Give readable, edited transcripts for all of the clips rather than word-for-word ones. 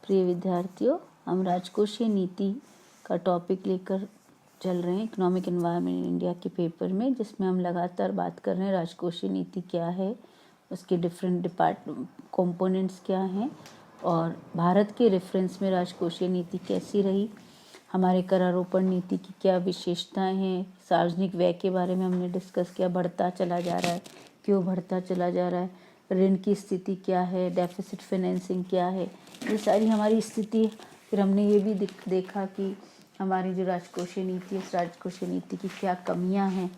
प्रिय विद्यार्थियों, हम राजकोषीय नीति का टॉपिक लेकर चल रहे हैं इकोनॉमिक एनवायरनमेंट इन इंडिया के पेपर में, जिसमें हम लगातार बात कर रहे हैं राजकोषीय नीति क्या है, उसके डिफरेंट कंपोनेंट्स क्या हैं और भारत के रेफरेंस में राजकोषीय नीति कैसी रही, हमारे करारोपण नीति की क्या विशेषताएं हैं, सार्वजनिक व्यय के बारे में हमने डिस्कस किया, बढ़ता चला जा रहा है, क्यों बढ़ता चला जा रहा है, ऋण की स्थिति क्या है, डेफिसिट फाइनेंसिंग क्या है, ये सारी हमारी स्थिति। फिर हमने ये भी देखा कि हमारी जो राजकोषीय नीति है, इस राजकोषीय नीति की क्या कमियां हैं।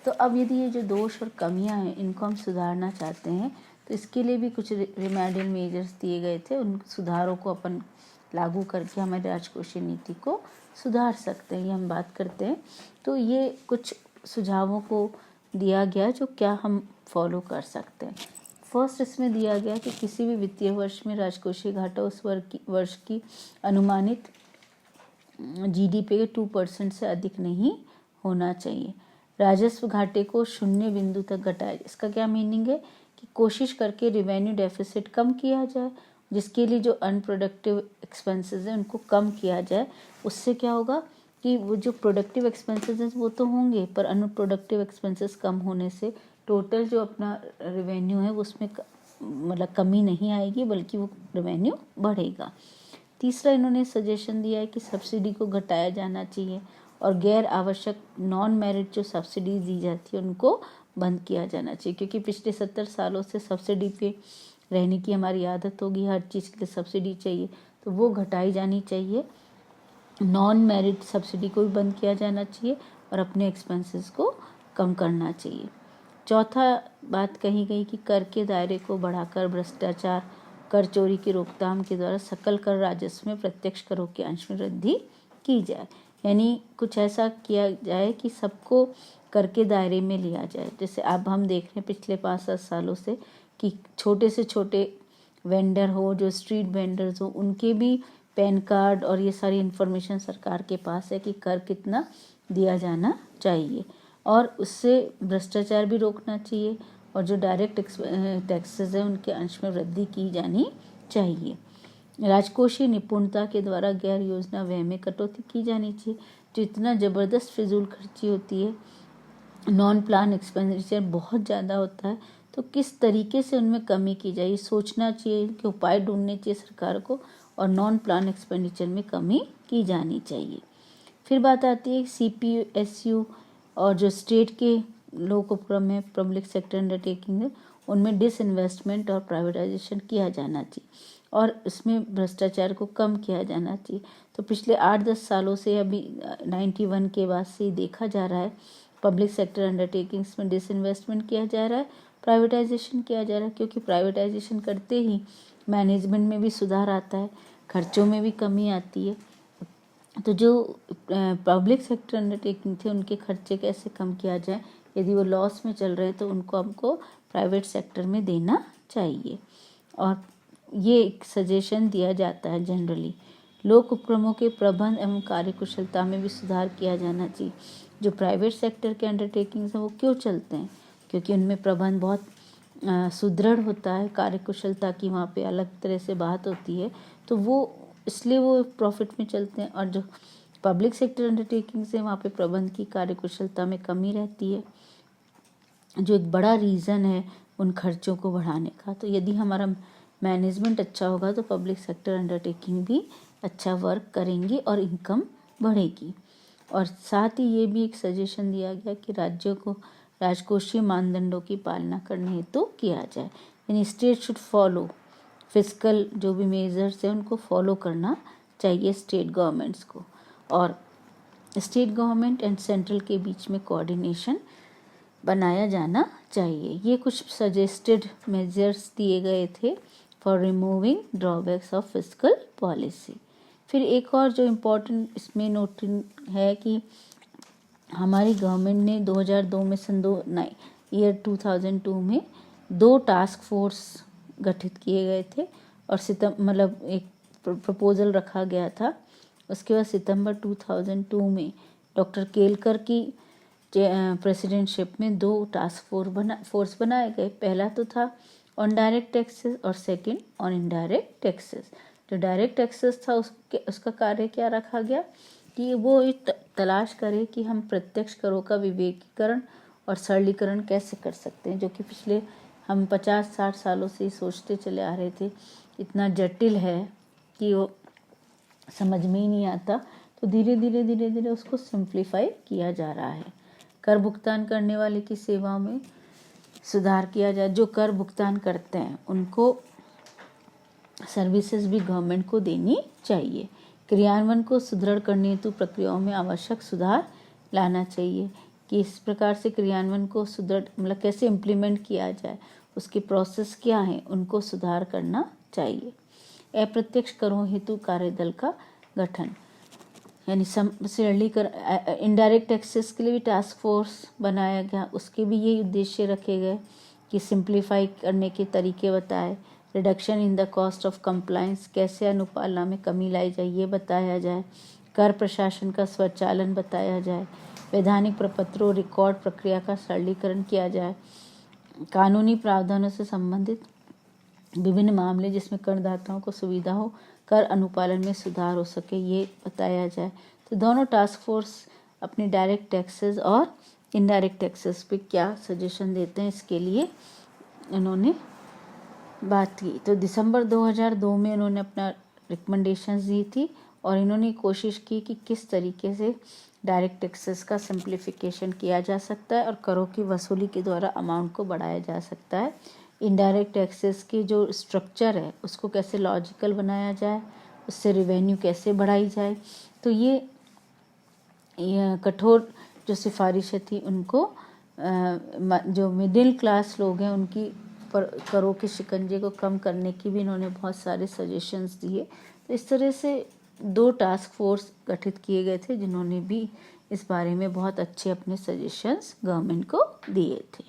तो अब यदि ये जो दोष और कमियां हैं इनको हम सुधारना चाहते हैं तो इसके लिए भी कुछ रिमेडियल मेजर्स दिए गए थे, उन सुधारों को अपन लागू करके हमारी राजकोषीय नीति को सुधार सकते हैं, ये हम बात करते हैं। तो ये कुछ सुझावों को दिया गया जो क्या हम फॉलो कर सकते हैं। फर्स्ट इसमें दिया गया कि किसी भी वित्तीय वर्ष में राजकोषीय घाटा उस वर्ष की अनुमानित जीडीपी के 2% से अधिक नहीं होना चाहिए। राजस्व घाटे को शून्य बिंदु तक घटाया। इसका क्या मीनिंग है कि कोशिश करके रिवेन्यू डेफिसिट कम किया जाए, जिसके लिए जो अनप्रोडक्टिव एक्सपेंसेस हैं उनको कम किया जाए। उससे क्या होगा कि वो जो प्रोडक्टिव एक्सपेंसेस हैं वो तो होंगे, पर अनप्रोडक्टिव एक्सपेंसेस कम होने से टोटल जो अपना रेवेन्यू है उसमें मतलब कमी नहीं आएगी, बल्कि वो रेवेन्यू बढ़ेगा। तीसरा इन्होंने सजेशन दिया है कि सब्सिडी को घटाया जाना चाहिए और गैर आवश्यक नॉन मेरिट जो सब्सिडी दी जाती है उनको बंद किया जाना चाहिए, क्योंकि पिछले 70 सालों से सब्सिडी पे रहने की हमारी आदत होगी, हर चीज़ के लिए सब्सिडी चाहिए, तो वो घटाई जानी चाहिए। नॉन मेरिट सब्सिडी को भी बंद किया जाना चाहिए और अपने एक्सपेंसेस को कम करना चाहिए। चौथा बात कही गई कि कर के दायरे को बढ़ाकर भ्रष्टाचार, कर चोरी की रोकथाम के द्वारा सकल कर राजस्व में प्रत्यक्ष करों के अंश में वृद्धि की जाए। यानी कुछ ऐसा किया जाए कि सबको कर के दायरे में लिया जाए। जैसे अब हम देख रहे हैं पिछले 5-7 सालों से कि छोटे से छोटे वेंडर हो, जो स्ट्रीट वेंडर्स हो, उनके भी पैन कार्ड और ये सारी इन्फॉर्मेशन सरकार के पास है कि कर कितना दिया जाना चाहिए, और उससे भ्रष्टाचार भी रोकना चाहिए और जो डायरेक्ट टैक्सेस हैं उनके अंश में वृद्धि की जानी चाहिए। राजकोषीय निपुणता के द्वारा गैर योजना व्यय में कटौती की जानी चाहिए। जो इतना ज़बरदस्त फिजूल खर्ची होती है, नॉन प्लान एक्सपेंडिचर बहुत ज़्यादा होता है, तो किस तरीके से उनमें कमी की जाए, सोचना चाहिए कि उपाय ढूंढने चाहिए सरकार को, और नॉन प्लान एक्सपेंडिचर में कमी की जानी चाहिए। फिर बात आती है CPSU और जो स्टेट के लोक उपक्रम है, पब्लिक सेक्टर अंडरटेकिंग है, उनमें डिसइन्वेस्टमेंट और प्राइवेटाइजेशन किया जाना चाहिए और इसमें भ्रष्टाचार को कम किया जाना चाहिए। तो पिछले 8-10 सालों से, अभी 91 के बाद से देखा जा रहा है पब्लिक सेक्टर अंडरटेकिंग्स में डिसइन्वेस्टमेंट किया जा रहा है, प्राइवेटाइजेशन किया जा रहा है, क्योंकि प्राइवेटाइजेशन करते ही मैनेजमेंट में भी सुधार आता है, खर्चों में भी कमी आती है। तो जो पब्लिक सेक्टर अंडरटेकिंग थे उनके खर्चे कैसे कम किया जाए, यदि वो लॉस में चल रहे तो उनको हमको प्राइवेट सेक्टर में देना चाहिए। और ये एक सजेशन दिया जाता है जनरली। लोक उपक्रमों के प्रबंध एवं कार्यकुशलता में भी सुधार किया जाना चाहिए। जो प्राइवेट सेक्टर के अंडरटेकिंग्स हैं वो क्यों चलते हैं, क्योंकि उनमें प्रबंध बहुत सुदृढ़ होता है, कार्यकुशलता की वहाँ पे अलग तरह से बात होती है, तो वो इसलिए वो प्रॉफिट में चलते हैं। और जो पब्लिक सेक्टर अंडरटेकिंग्स है वहाँ पे प्रबंध की कार्यकुशलता में कमी रहती है, जो एक बड़ा रीज़न है उन खर्चों को बढ़ाने का। तो यदि हमारा मैनेजमेंट अच्छा होगा तो पब्लिक सेक्टर अंडरटेकिंग भी अच्छा वर्क करेंगी और इनकम बढ़ेगी। और साथ ही ये भी एक सजेशन दिया गया कि राज्यों को राजकोषीय मानदंडों की पालना करने हेतु तो किया जाए, यानी स्टेट शुड फॉलो फिजिकल जो भी मेजर्स हैं उनको फॉलो करना चाहिए स्टेट गवर्नमेंट्स को, और स्टेट गवर्नमेंट एंड सेंट्रल के बीच में कोऑर्डिनेशन बनाया जाना चाहिए। ये कुछ सजेस्टेड मेजर्स दिए गए थे for removing drawbacks of physical policy. फिर एक और जो इम्पोर्टेंट इसमें नोटिंग है कि हमारी गवर्नमेंट ने 2002 में ईयर 2002 में 2 टास्क फोर्स गठित किए गए थे और मतलब एक प्रपोजल रखा गया था। उसके बाद सितंबर 2002 में डॉक्टर केलकर की प्रेसिडेंटशिप में 2 टास्क फोर्स बनाए गए। पहला तो था ऑन डायरेक्ट टैक्सेस और सेकंड ऑन इनडायरेक्ट टैक्सेस। जो डायरेक्ट टैक्सेस था उसका कार्य क्या रखा गया कि वो तलाश करे कि हम प्रत्यक्ष करों का विवेकीकरण और सरलीकरण कैसे कर सकते हैं, जो कि पिछले हम 50-60 सालों से सोचते चले आ रहे थे। इतना जटिल है कि वो समझ में ही नहीं आता, तो धीरे धीरे उसको सिंप्लीफाई किया जा रहा है। कर भुगतान करने वाले की सेवाओं में सुधार किया जाए। जो कर भुगतान करते हैं उनको सर्विसेज भी गवर्नमेंट को देनी चाहिए। क्रियान्वयन को सुदृढ़ करने हेतु प्रक्रियाओं में आवश्यक सुधार लाना चाहिए कि इस प्रकार से क्रियान्वयन को सुदृढ़ मतलब कैसे इम्प्लीमेंट किया जाए, उसकी प्रोसेस क्या है, उनको सुधार करना चाहिए। अप्रत्यक्ष करों हेतु कार्यदल का गठन, यानी सरलीकरण। इनडायरेक्ट टैक्सेस के लिए भी टास्क फोर्स बनाया गया, उसके भी यही उद्देश्य रखे गए कि सिंप्लीफाई करने के तरीके बताए। Reduction in the cost of compliance, कैसे अनुपालना में कमी लाई जाए ये बताया जाए। कर प्रशासन का स्वचालन बताया जाए। वैधानिक प्रपत्रों रिकॉर्ड प्रक्रिया का सरलीकरण किया जाए। कानूनी प्रावधानों से संबंधित विभिन्न मामले जिसमें करदाताओं को सुविधा हो, कर अनुपालन में सुधार हो सके, ये बताया जाए। तो दोनों टास्क फोर्स अपने डायरेक्ट टैक्सेस और इनडायरेक्ट टैक्सेस पे क्या सजेशन देते हैं, इसके लिए इन्होंने बात की। तो दिसंबर 2002 में इन्होंने अपना रिकमेंडेशंस दी थी और इन्होंने कोशिश की कि किस तरीके से डायरेक्ट टैक्सेस का सिंप्लीफिकेशन किया जा सकता है और करों की वसूली के द्वारा अमाउंट को बढ़ाया जा सकता है। इनडायरेक्ट टैक्सेस की जो स्ट्रक्चर है उसको कैसे लॉजिकल बनाया जाए, उससे रिवेन्यू कैसे बढ़ाई जाए। तो ये कठोर जो सिफारिशें थी उनको जो मिडिल क्लास लोग हैं उनकी पर करों के शिकंजे को कम करने की भी इन्होंने बहुत सारे सजेशंस दिए। तो इस तरह से 2 टास्क फोर्स गठित किए गए थे जिन्होंने भी इस बारे में बहुत अच्छे अपने सजेशंस गवर्नमेंट को दिए थे।